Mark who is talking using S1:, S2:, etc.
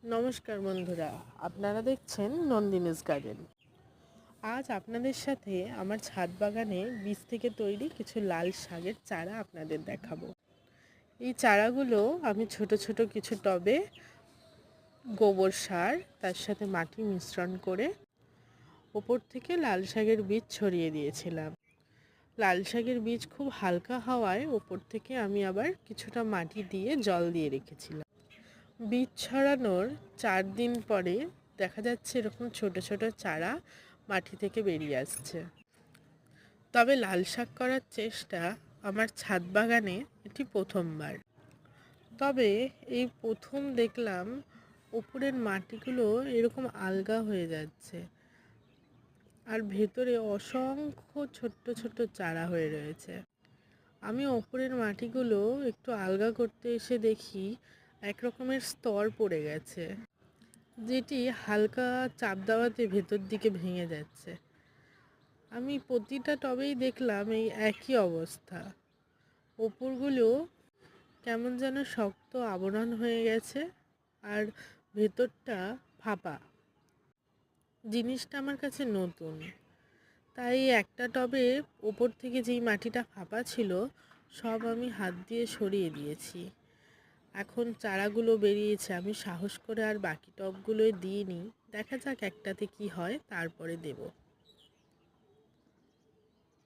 S1: নমস্কার বন্ধুরা, আপনারা দেখছেন নন্দিনীস গার্ডেন। আজ আপনাদের সাথে আমার ছাদ বাগানে বীজ থেকে তৈরি কিছু লাল শাকের চারা আপনাদের দেখাবো। এই চারাগুলো আমি ছোট ছোট কিছু টবে গোবর সার তার সাথে মাটি মিশ্রণ করে ওপর থেকে লাল শাকের বীজ ছড়িয়ে দিয়েছিলাম। লাল শাকের বীজ খুব হালকা হওয়ায় ওপর থেকে আমি আবার কিছুটা মাটি দিয়ে জল দিয়ে রেখেছিলাম। বীজ ছড়ানোর 4 দিন পরে দেখা যাচ্ছে এরকম ছোট ছোট চারা মাটি থেকে বেরিয়ে আসছে। তবে লাল শাক করার চেষ্টা আমার ছাদ বাগানে এটি প্রথমবার। তবে এই প্রথম দেখলাম উপরের মাটিগুলো এরকম আলগা হয়ে যাচ্ছে, আর ভেতরে অসংখ্য ছোট্ট ছোট্ট চারা হয়ে রয়েছে। আমি ওপরের মাটিগুলো একটু আলগা করতে এসে দেখি এক রকমের স্তর পড়ে গেছে, যেটি হালকা চাপ দেওয়াতে ভেতর দিকে ভেঙে যাচ্ছে। আমি প্রতিটা টবেই দেখলাম এই একই অবস্থা, ওপরগুলো কেমন যেন শক্ত আবরণ হয়ে গেছে আর ভেতরটা ফাঁপা। জিনিসটা আমার কাছে নতুন, তাই একটা টবে ওপর থেকে যেই মাটিটা ফাঁপা ছিল সব আমি হাত দিয়ে সরিয়ে দিয়েছি। এখন চারাগুলো বেরিয়েছে, আমি সাহস করে আর বাকি টবগুলোয় দিইনি। দেখা যাক একটাতে কি হয়, তারপরে দেব।